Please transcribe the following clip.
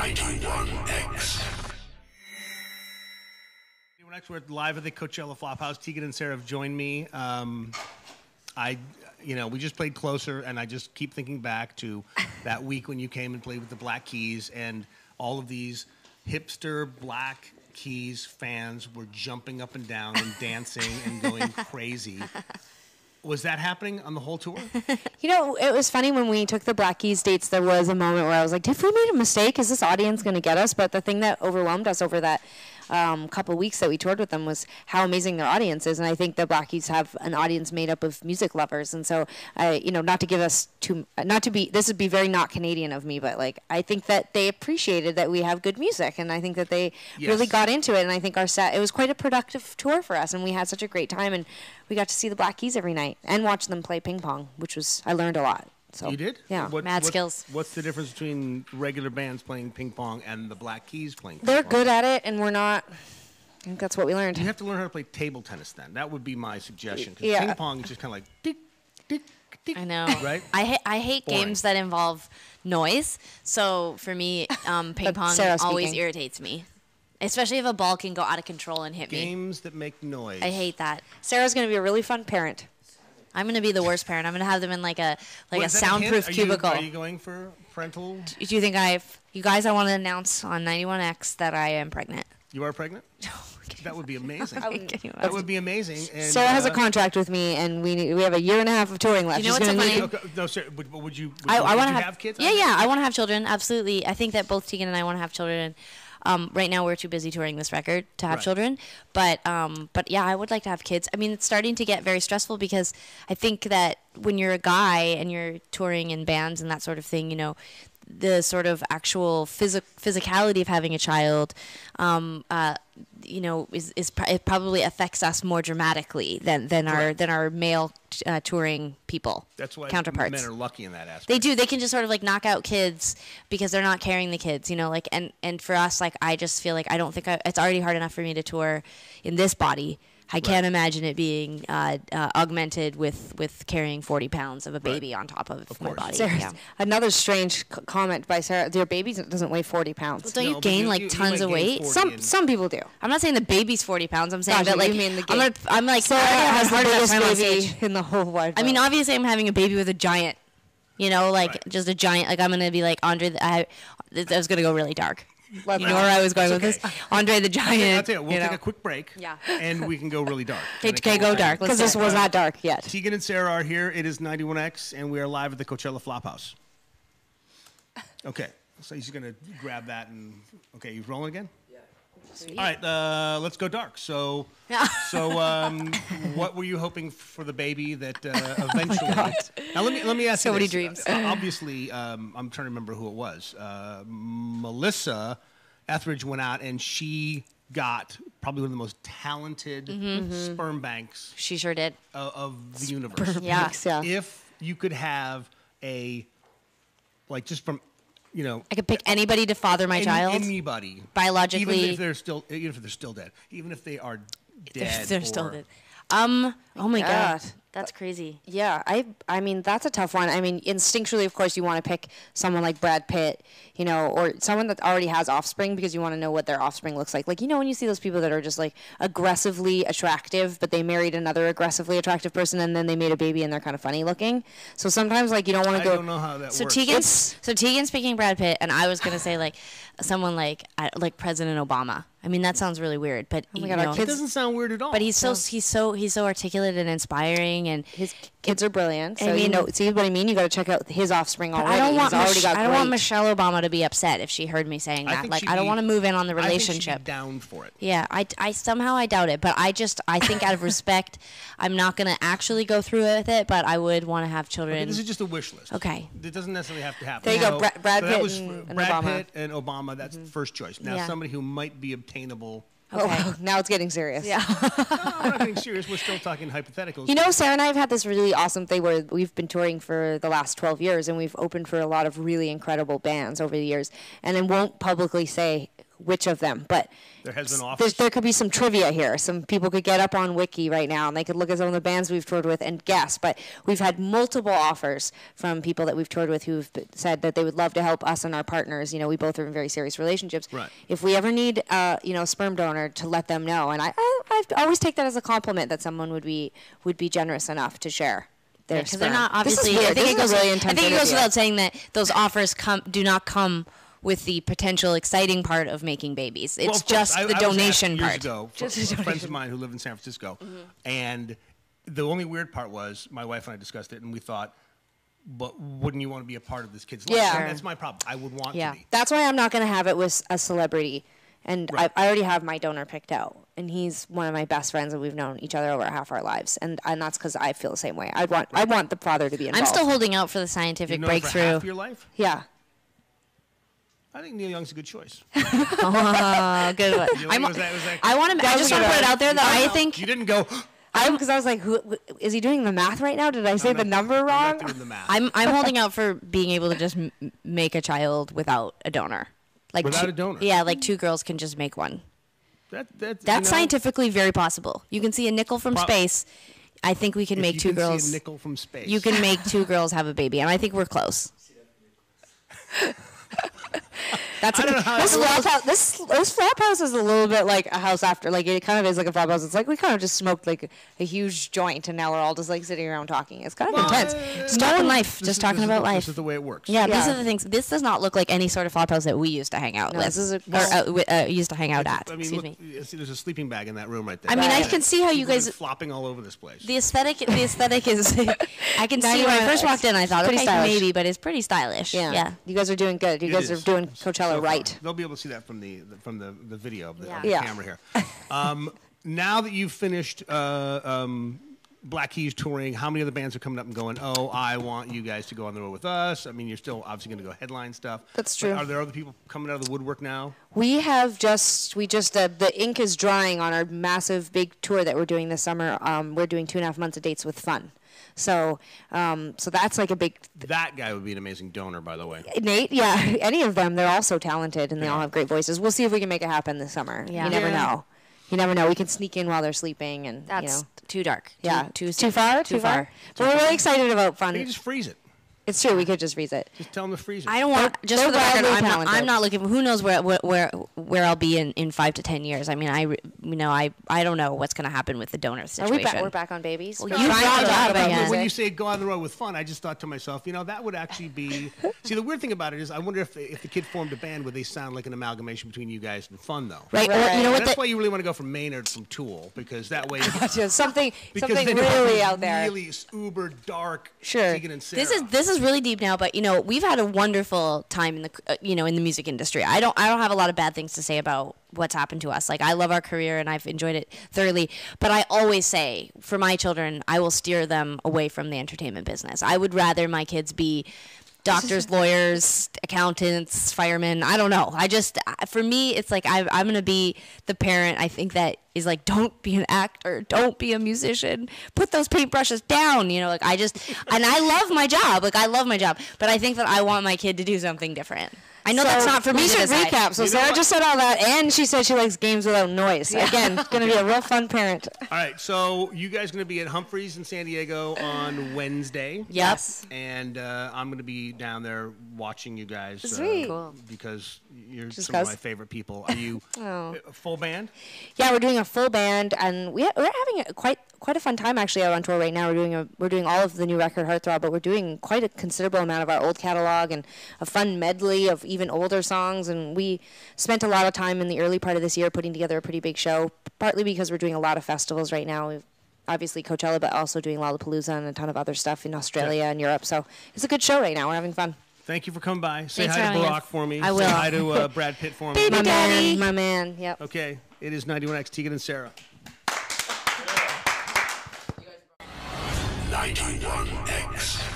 91X. We're live at the Coachella Flophouse. Tegan and Sara have joined me. We just played Closer, and I just keep thinking back to that week when you came and played with the Black Keys, and all of these hipster Black Keys fans were jumping up and down and dancing and going crazy. Was that happening on the whole tour? You know, it was funny when we took the Black Keys dates, there was a moment where I was like, have we made a mistake? Is this audience going to get us? But the thing that overwhelmed us over that couple weeks that we toured with them was how amazing their audience is. And I think the Black Keys have an audience made up of music lovers. And so, not to give us this would be very not Canadian of me, but like, I think that they appreciated that we have good music. And I think that they really got into it. And I think it was quite a productive tour for us. And we had such a great time. And we got to see the Black Keys every night and watch them play ping pong, I learned a lot. So, you did? Yeah. Mad skills. What's the difference between regular bands playing ping pong and the Black Keys playing ping They're pong? good at it, and we're not. I think that's what we learned. You have to learn how to play table tennis then. That would be my suggestion. 'Cause Yeah. ping pong is just kind of like tick, tick, tick. I know. Right? I hate Boring. games that involve noise. So for me, ping pong Sarah always speaking. irritates me. Especially if a ball can go out of control and hit me. Games that make noise. I hate that. Sarah's going to be a really fun parent. I'm going to be the worst parent. I'm going to have them in like a Well, is that a soundproof hint? cubicle. Are you going for parental? Do you think you guys, I want to announce on 91X that I am pregnant. You are pregnant? That would be amazing. Can you That would be amazing. And, Sarah has a contract with me, and we have a year and a half of touring left. You know She's what's gonna so need- funny? Okay, no, sir. Would you I want to have kids? Yeah, I want to have children. Absolutely. I think that both Tegan and I want to have children. Right now, we're too busy touring this record to have Right. children. But yeah, I would like to have kids. I mean, it's starting to get very stressful because I think that when you're a guy and you're touring in bands and that sort of thing, the sort of actual physicality of having a child, it probably affects us more dramatically than our male touring people. That's why counterparts. men are lucky in that aspect. They do. They can just sort of like knock out kids because they're not carrying the kids, and for us, like, I just feel like I don't think it's already hard enough for me to tour in this body. I can't imagine it being augmented with carrying 40 pounds of a baby on top of my body. Sarah, another strange comment by Sarah. Your baby doesn't weigh 40 pounds. Well, don't you gain like tons of weight? Some people do. I'm not saying the baby's 40 pounds. I'm saying Gotcha, that like you mean the I'm like Sarah I has the hard enough biggest time on baby stage. in the whole wide world. I mean, obviously, I'm having a baby with a giant. Just a giant. Like, I'm gonna be like Andre. I was gonna go really dark. You know where I was going with this? Andre the Giant. I'll tell you, we'll take a quick break. Yeah. And we can go really dark. Okay, go dark. because this was not dark yet. Tegan and Sara are here. It is 91X, and we are live at the Coachella Flophouse. Okay. So he's going to grab that and... Okay, you rolling again? Yeah. Sweet. All right, let's go dark. So, what were you hoping for the baby that eventually... Now, let me ask So you many this. dreams. Obviously, I'm trying to remember who it was. Melissa Etheridge went out, and she got probably one of the most talented sperm banks She sure did. of the universe. Yeah. If you could have just from, I could pick anybody to father my child. anybody, Biologically. even if they're still dead, even if they are dead, If they're still or- dead. Oh my God. god. That's crazy. Yeah, I mean, that's a tough one. I mean, instinctually, of course, you want to pick someone like Brad Pitt, or someone that already has offspring because you want to know what their offspring looks like. Like, when you see those people that are just, like, aggressively attractive, but they married another aggressively attractive person and then they made a baby and they're kind of funny looking. So sometimes, like, you don't want to go... I don't know how that So works. Tegan's picking Brad Pitt, and I was gonna say like someone like President Obama. I mean, that sounds really weird, but Oh my God, our It kids- doesn't sound weird at all. but he's so articulate and inspiring, and His kids are brilliant. So, I mean- see what I mean? You got to check out his offspring already. I don't want He's already got I don't want great- Michelle Obama to be upset if she heard me saying I that. think Like, she'd I don't be- want to move in on the I think she'd relationship. be down for it. Yeah, I somehow I doubt it, but I think out of respect, I'm not gonna actually go through with it, but I would want to have children. Okay, this is just a wish list. Okay. It doesn't necessarily have to happen. There you go, So- Brad so that Pitt was and Brad Obama. Pitt and Obama. That's the first choice. Now, Yeah. somebody who might be obtainable. Oh, now it's getting serious. Yeah. No, I'm not getting serious. We're still talking hypotheticals. Sarah and I have had this really awesome thing where we've been touring for the last 12 years, and we've opened for a lot of really incredible bands over the years, and then won't publicly say which of them, but There has been offers. there could be some trivia here. Some people could get up on Wiki right now and they could look at some of the bands we've toured with and guess. But we've had multiple offers from people that we've toured with who've said that they would love to help us and our partners. You know, we both are in very serious relationships. Right. If we ever need, a sperm donor, to let them know. And I always take that as a compliment that someone would be generous enough to share. Because they're not obviously. I think it goes without saying that those offers do not come with the potential exciting part of making babies. It's just the donation part. Years ago, friends of mine who live in San Francisco, and the only weird part was my wife and I discussed it, and we thought, but wouldn't you want to be a part of this kid's life? Yeah. And that's my problem. I would want to be. That's why I'm not going to have it with a celebrity. And Right. I already have my donor picked out. And he's one of my best friends, and we've known each other over half our lives. And that's because I feel the same way. I want the father to be involved. I'm still holding out for the scientific You've known her for breakthrough. half your life? Yeah. I think Neil Young's a good choice. Oh, good one. Was that I just want to put it out there that I think you didn't go. Because I was like, who is he doing the math right now? Did I say the number wrong? I'm not doing the math. I'm holding out for being able to just make a child without a donor. Like Without a donor? Yeah, like 2 girls can just make one. That's Scientifically very possible. You can see a nickel from space. I think we can make 2 girls. See a nickel from space. You can make 2 girls have a baby, and I think we're close. That's this flop house is a little bit like a house after, like it kind of is like a flop house. It's like we kind of just smoked like a huge joint, and now we're all just like sitting around talking. It's kind of intense. Just talking life, just talking about life. This is the way it works. Yeah, these are the things. This does not look like any sort of flop house that we used to hang out with. This is Used to hang out at. I mean, Excuse look, me. see, there's a sleeping bag in that room right there. I mean, I can see how you People guys. are flopping all over this place. The aesthetic is. I can see when I first walked in. I thought, pretty okay, stylish. maybe, but it's pretty stylish. Yeah. You guys are doing good. You guys are doing Coachella right. They'll be able to see that from the video of the Yeah. camera here. Now that you've finished Black Keys touring, how many other bands are coming up and going, oh, I want you guys to go on the road with us? I mean, you're still obviously going to go headline stuff. That's But true. are there other people coming out of the woodwork now? We just the ink is drying on our massive big tour that we're doing this summer. We're doing 2.5 months of dates with Fun. So that's like a big. That guy would be an amazing donor, by the way. Nate, yeah, any of them. They're all so talented and they all have great voices. We'll see if we can make it happen this summer. Yeah. You never Yeah. know. You never know. We can sneak in while they're sleeping, and That's too dark. yeah, Too far. But we're really excited about Fun. You can just freeze it. It's true. We could just freeze it. Just tell them to freeze it. I don't want. Just they're for the record, wildly I'm talented. not looking. Who knows where I'll be in 5 to 10 years? I mean, I don't know what's going to happen with the donor Are situation. we back? We're back on babies. Well, We're you trying brought to it talk up about again. music. When you say go on the road with Fun, I just thought to myself, that would actually be. See, the weird thing about it is, I wonder if the kid formed a band, would they sound like an amalgamation between you guys and Fun, though? Right. Right. You know what? That's why you really want to go from Maynard from Tool, because that way. Just something Because something then you really have out there. Really uber dark. Sure. Tegan and Sara. This is really deep now, but we've had a wonderful time in the in the music industry. I don't have a lot of bad things to say about what's happened to us. Like, I love our career and I've enjoyed it thoroughly, but I always say for my children, I will steer them away from the entertainment business. I would rather my kids be doctors, lawyers, accountants, firemen. I don't know. For me, it's like I'm going to be the parent, I think, that is like, don't be an actor, don't be a musician, put those paintbrushes down. And I love my job. Like, I love my job, but I think that I want my kid to do something different. I know that's not for me We to should decide. recap. So Sarah just said all that, and she said she likes games without noise. Again, going to be a real fun parent. All right, so you guys are going to be at Humphreys in San Diego on Wednesday. Yes. And I'm going to be down there watching you guys. Sweet. Cool. Because you're Just some of 'cause? my favorite people. Are you a full band? Yeah, we're doing a full band, and we're having quite a fun time actually out on tour right now. We're doing all of the new record Heartthrob, but we're doing quite a considerable amount of our old catalog and a fun medley of even older songs. And we spent a lot of time in the early part of this year putting together a pretty big show, partly because we're doing a lot of festivals right now. We've obviously Coachella, but also doing Lollapalooza and a ton of other stuff in Australia and Europe. So it's a good show right now. We're having fun. Thank you for coming by. Say Thanks hi for to having Barack us. for me. I will. Say hi to Brad Pitt for me. My Daddy. man. Yep. Okay, it is 91X Tegan and Sara. 91X.